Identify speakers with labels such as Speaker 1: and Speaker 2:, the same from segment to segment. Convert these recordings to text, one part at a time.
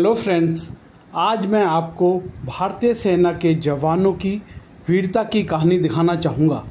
Speaker 1: Hello friends, आज मैं आपको भारतीय सेना के जवानों की वीरता की कहानी दिखाना चाहूँगा।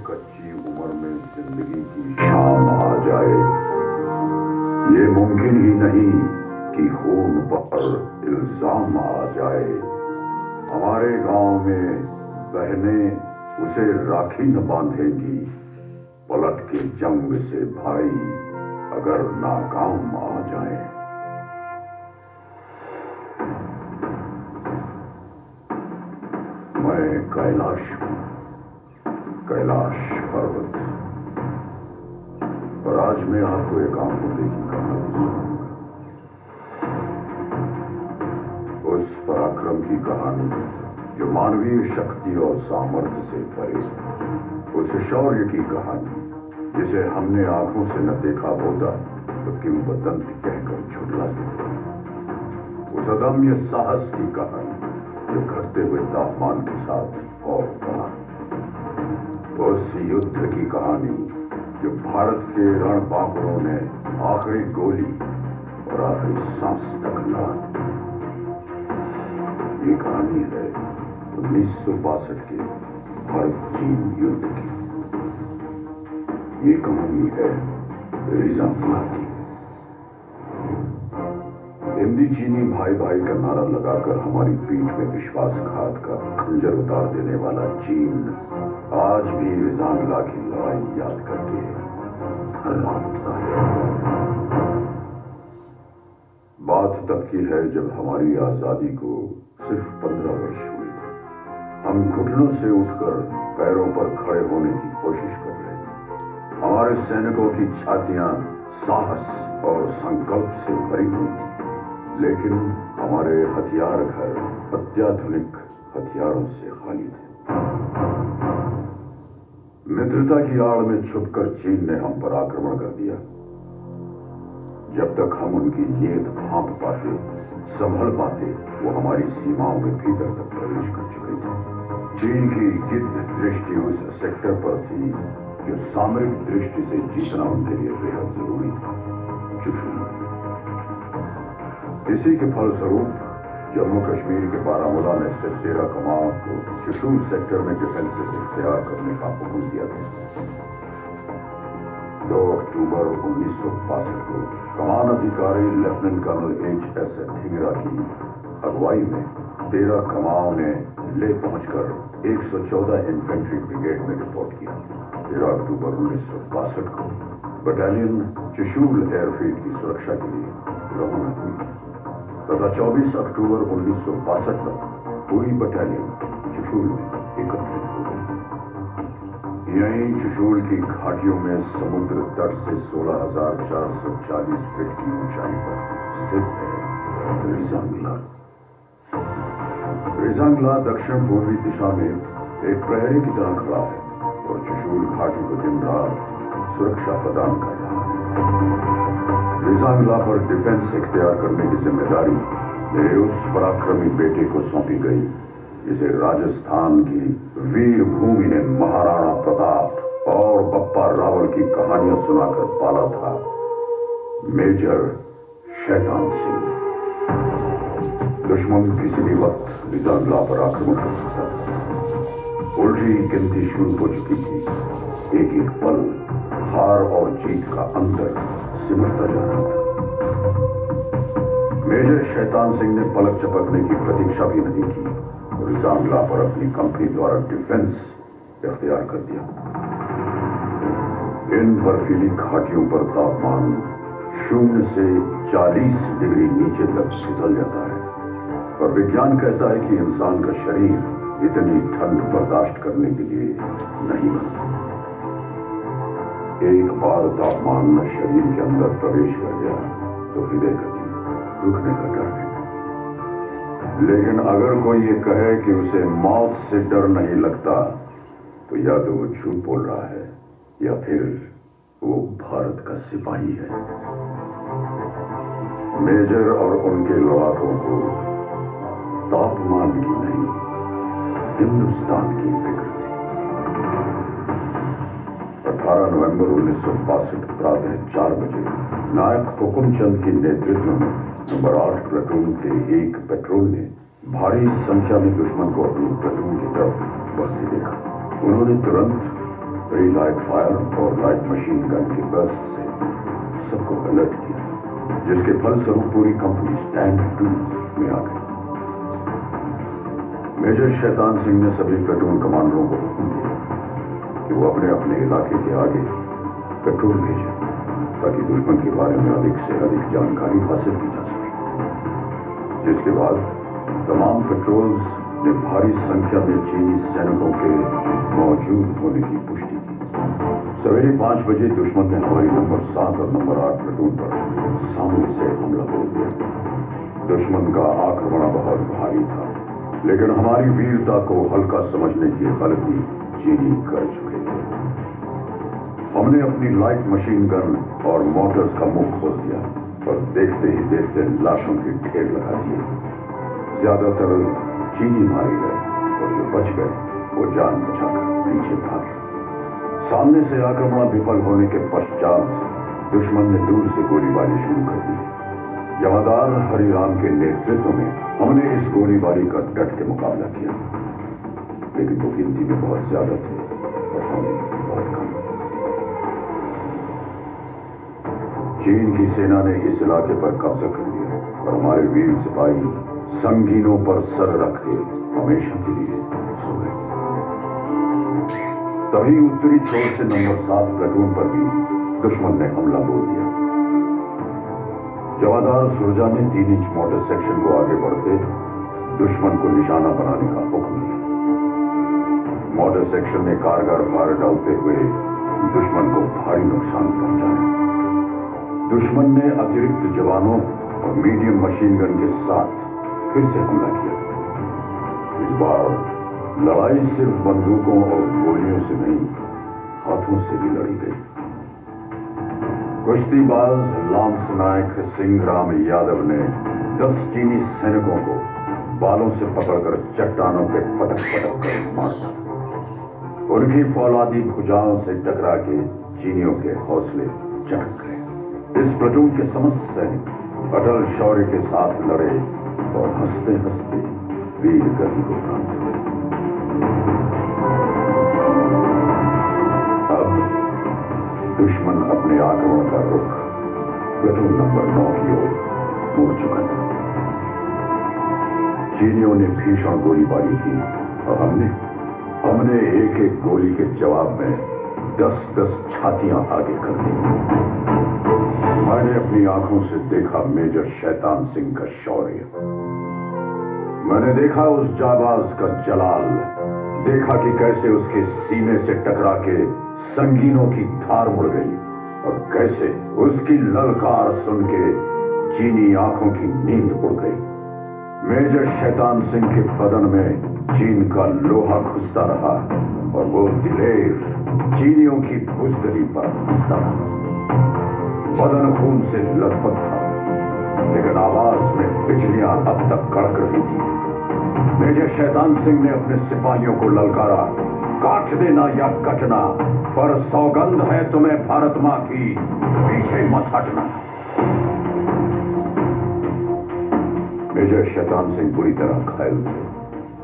Speaker 2: कच्ची उम्र में जिंदगी की शाम आ जाए, ये मुमकिन ही नहीं कि खून पर इल्जाम आ जाए। हमारे गांव में बहनें उसे राखी न बांधेंगी, पलट के जंग से भाई अगर नाकाम आ जाए। मैं कैलाश पर्वत, और आज मैं आपको एक आंखों देखी कहानी सुनाऊंगा। उस पराक्रम की कहानी जो मानवीय शक्ति और सामर्थ्य से भरे, उस शौर्य की कहानी जिसे हमने आंखों से न देखा होता तो किंवदंती कहकर झुठला देते। उस अदम्य साहस की कहानी जो घटते हुए तापमान के साथ और बढ़ा। उस युद्ध की कहानी जो भारत के रणबांकुरों ने आखिरी गोली और आखिरी सांस तक ला। ये कहानी है 1962 के भारत चीन युद्ध की। ये कहानी है रिजांगला की। हिंदी चीनी भाई भाई का नारा लगाकर हमारी पीठ में विश्वासघात का खंजर उतार देने वाला चीन आज भी रिजांगला की लड़ाई याद करके थर्राता है। बात तब की है जब हमारी आजादी को सिर्फ 15 वर्ष हुए थे। हम घुटनों से उठकर पैरों पर खड़े होने की कोशिश कर रहे थे। हमारे सैनिकों की छातियां साहस और संकल्प से भरी हुई थी, लेकिन हमारे हथियार घर अत्याधुनिक हथियारों से खाली थे। मित्रता की आड़ में छुपकर चीन ने हम पर आक्रमण कर दिया। जब तक हम उनकी नीयत भांप पाते, संभल पाते, वो हमारी सीमाओं में भीतर तक प्रवेश कर चुके थे। चीन की गिद्ध दृष्टि उस सेक्टर पर थी जो सामरिक दृष्टि से जीतना उनके लिए बेहद जरूरी था, चुशूल। इसी के फलस्वरूप जम्मू कश्मीर के बारामूला में स्थित 13 कमांड को चुशूल सेक्टर में डिफेंसेस इख्तियार करने का हुक्म दिया गया। 2 अक्टूबर 1962 को कमान अधिकारी लेफ्टिनेंट कर्नल H.S. धिंगरा की अगुवाई में 13 कमांड ने ले पहुंचकर 114 इन्फेंट्री ब्रिगेड में रिपोर्ट किया। 13 अक्टूबर 1962 को बटालियन चुशूल एयरफील्ड की सुरक्षा के लिए रवाना हुई तथा 24 अक्टूबर 1962 तक पूरी बटालियन चुशूल में एकत्रित हो गई। यहीं चुशूल की घाटियों में समुद्र तट से 16,440 फीट की ऊंचाई पर स्थित है रिजांगला। रिजांगला दक्षिण पूर्वी दिशा में एक प्रहरी की तरह खड़ा है और चुशूल घाटी को दिन रात सुरक्षा प्रदान कर रहा है। रिजांगला पर डिफेंस इख्तियार करने की जिम्मेदारी मेरे उस पराक्रमी बेटे को सौंपी गई जिसे राजस्थान की वीर भूमि ने महाराणा प्रताप और बप्पा रावल की कहानियां सुनाकर पाला था, मेजर शैतान सिंह। दुश्मन किसी भी वक्त रिजांगला पर आक्रमण कर सकता था। उल्टी गिनती शुरू हो चुकी थी। एक एक पल हार और जीत का अंतर सिमटता जा रहा था। मेजर शैतान सिंह ने पलक झपकने की प्रतीक्षा भी नहीं की और जांगला पर अपनी कंपनी द्वारा डिफेंस इख्तियार कर दिया। इन बर्फीली घाटियों पर तापमान 0 से 40 डिग्री नीचे तक फिसल जाता है और विज्ञान कहता है कि इंसान का शरीर इतनी ठंड बर्दाश्त करने के लिए नहीं बनता। एक बार तापमान न शरीर के अंदर प्रवेश कर गया तो हृदय गति रुकने का डर नहीं। लेकिन अगर कोई ये कहे कि उसे मौत से डर नहीं लगता तो या तो वो झूठ बोल रहा है या फिर वो भारत का सिपाही है। मेजर और उनके लड़ाकों को तापमान की नहीं, हिंदुस्तान की फिक्र थी। 18 नवंबर 1962 प्रातः 4 बजे नायक हुकुमचंद के नेतृत्व में नंबर 8 प्लाटून के एक पेट्रोल ने भारी संख्या में दुश्मन को अपनी प्लाटून की तरफ बढ़ते देखा। उन्होंने तुरंत प्री लाइट फायर और लाइट मशीन गन के बर्स्ट से सबको अलर्ट किया, जिसके फलस्वरूप पूरी कंपनी स्टैंड टू में आ गई। मेजर शैतान सिंह ने सभी प्लाटून कमांडरों को हुक्म दिया कि वो अपने अपने इलाके के आगे पेट्रोल भेजें ताकि दुश्मन के बारे में अधिक से अधिक जानकारी हासिल की जा सके। जिसके बाद तमाम पेट्रोल्स ने भारी संख्या में चीनी सैनिकों के मौजूद होने की पुष्टि की। सवेरे 5 बजे दुश्मन ने हमारी नंबर 7 और नंबर 8 प्लाटून पर सामने से हमला बोल दिया। दुश्मन का आक्रमण बहुत भारी था, लेकिन हमारी वीरता को हल्का समझने की गलती चीनी कर चुके थे। हमने अपनी लाइट मशीन गन और मोटर्स का मुंह खोल दिया और देखते ही देखते लाशों के ढेर लगा दिए। ज्यादातर चीनी मारे गए और जो बच गए वो जान बचाकर पीछे भागे। सामने से आक्रमण विफल होने के पश्चात दुश्मन ने दूर से गोलीबारी शुरू कर दी। जमादार हरिराम के नेतृत्व में हमने इस गोलीबारी का डट के मुकाबला किया, लेकिन वो गिनती में बहुत ज्यादा थे और हम बहुत कम। चीन की सेना ने इस इलाके पर कब्जा कर लिया और हमारे वीर सिपाही संगीनों पर सर रख के हमेशा के लिए सो गए। तभी उत्तरी छोर से नंबर 7 प्लाटून पर भी दुश्मन ने हमला बोल दिया। जवादार सुरजा ने 3 इंच मोटर सेक्शन को आगे बढ़ते दुश्मन को निशाना बनाने का हुक्म दिया। मोटर सेक्शन ने कारगर फायर डालते हुए दुश्मन को भारी नुकसान पहुंचाया। दुश्मन ने अतिरिक्त जवानों और मीडियम मशीन गन के साथ फिर से हमला किया। इस बार लड़ाई सिर्फ बंदूकों और गोलियों से नहीं, हाथों से भी लड़ी गई। कुश्तीबाज लांस नायक सिंहराम यादव ने 10 चीनी सैनिकों को बालों से पकड़कर चट्टानों पे पटक पटक कर मारा। उनकी फौलादी भुजाओं से टकरा के चीनियों के हौसले चटक गए। इस प्लाटून के समस्त सैनिक अटल शौर्य के साथ लड़े और हंसते हंसते वीर गति को प्राप्त हुए। अब दुश्मन अपने आक्रमण का रुख प्लाटून नंबर 9 की ओर मोड़ चुका था। चीनियों ने भीषण गोलीबारी की और हमने एक एक गोली के जवाब में 10-10 छातियां आगे कर दी। मैंने अपनी आंखों से देखा मेजर शैतान सिंह का शौर्य। मैंने देखा उस जाबाज का जलाल, देखा कि कैसे उसके सीने से टकरा के संगीनों की धार मुड़ गई और कैसे उसकी ललकार सुन के चीनी आंखों की नींद उड़ गई। मेजर शैतान सिंह के बदन में चीन का लोहा घुसता रहा और वो दिलेर चीनियों की बुजदली पर हंसता रहा। बदन खून से लथपथ था, लेकिन आवाज में बिजलियां अब तक कड़क रही थी। मेजर शैतान सिंह ने अपने सिपाहियों को ललकारा, काट देना या कटना, पर सौगंध है तुम्हें भारत मां की, पीछे मत हटना। मेजर शैतान सिंह बुरी तरह घायल थे।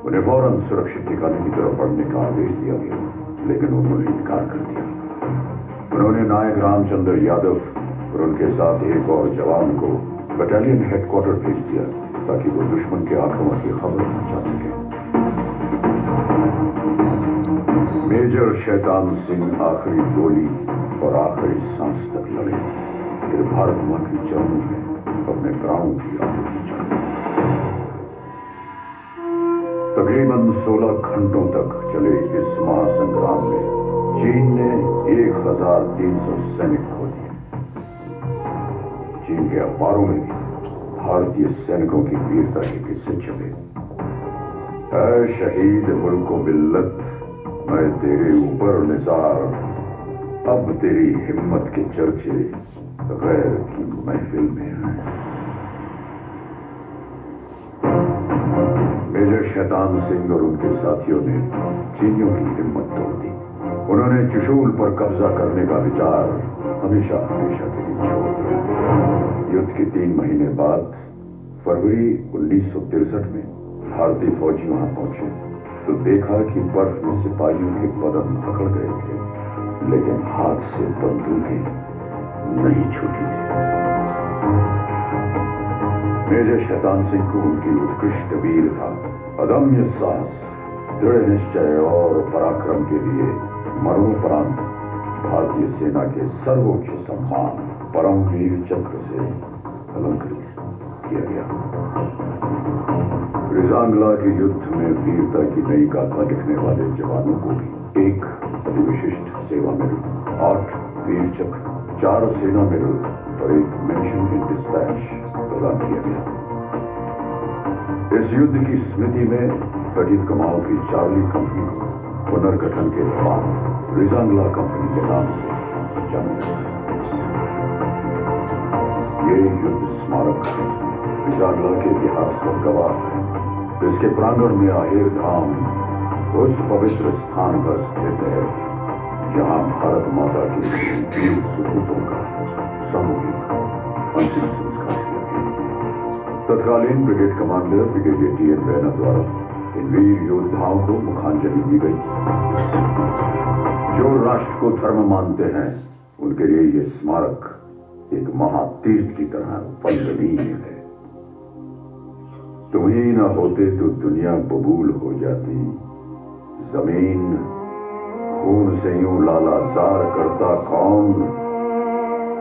Speaker 2: उन्हें फौरन सुरक्षित ठिकाने की तरफ बढ़ने का आदेश दिया गया, लेकिन उन्होंने इनकार कर दिया। उन्होंने नायक रामचंद्र यादव और उनके साथ एक और जवान को बटालियन हेडक्वार्टर भेज दिया ताकि वो दुश्मन के आक्रमण की खबर पहुंचा सके। मेजर शैतान सिंह आखिरी गोली और आखिरी सांस तक लड़े, फिर भारत मां की चरणों में अपने प्राणों की आहुति चढ़ाई। तकरीबन 16 घंटों तक चले इस महासंग्राम में चीन ने 1300 सैनिक खो दिए। चीन के अखबारों में भी भारतीय सैनिकों की वीरता के किस्से छपे। ऐ शहीद मुल्को मिल्लत, मैं तेरे ऊपर निसार, अब तेरी हिम्मत के चर्चे गैर की महफिल में हैं। मेजर शैतान सिंह और उनके साथियों ने चीनियों की हिम्मत तोड़ दी। उन्होंने चुशूल पर कब्जा करने का विचार हमेशा हमेशा के लिए छोड़ दिया। युद्ध के 3 महीने बाद फरवरी 1963 में भारतीय फौजी वहां पहुंचे तो देखा कि बर्फ में सिपाहियों के बदन अकड़ गए थे, लेकिन हाथ से बंदूकें नहीं छूटी थी। मेजर शैतान सिंह को उनकी उत्कृष्ट वीरता, अदम्य साहस, दृढ़ निश्चय और पराक्रम के लिए मरणोपरांत भारतीय सेना के सर्वोच्च सम्मान परमवीर चक्र से अलंकृत किया गया। रिजांगला के युद्ध में वीरता की नई गाथा लिखने वाले जवानों को भी एक अति विशिष्ट सेवा मेडल, 8 वीर चक्र, 4 सेना मेडल और एक मेंशन इन डिस्पैच प्रदान किया गया। इस युद्ध की स्मृति में गठित कमाओं की चार्ली कंपनी को पुनर्गठन के बाद रिजांगला कंपनी के नाम से जाना जाता है। ये युद्ध स्मारक रिजांगला के इतिहास का गवाह है। इसके प्रांगण में आहेर धाम उस पवित्र स्थान पर स्थित है जहां भारत माता के वीर सपूतों का सामूहिक अंतिम संस्कार किया गया। तत्कालीन brigade commander brigadier TN. Raina द्वारा इन वीर योद्धाओं को मुखांजलि दी गई। जो राष्ट्र को धर्म मानते हैं उनके लिए ये स्मारक एक महातीर्थ की तरह वंदनीय है। तुम ही न होते तो दुनिया बबूल हो जाती, जमीन खून से यूं लालाजार करता कौन।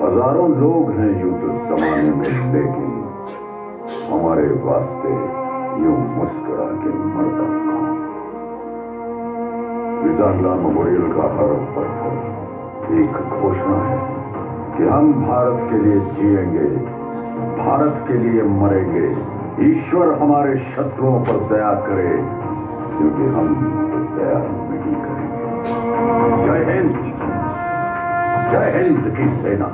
Speaker 2: हजारों लोग हैं युद्ध जमाने में, लेकिन हमारे वास्ते यूं मुस्कुरा के मरता कौन। रिजांगला मेमोरियल का हर पत्थर एक घोषणा है कि हम भारत के लिए जिएंगे, भारत के लिए मरेंगे। ईश्वर हमारे शत्रुओं पर दया करे, क्योंकि हम दया नहीं करेंगे। जय हिंद की सेना।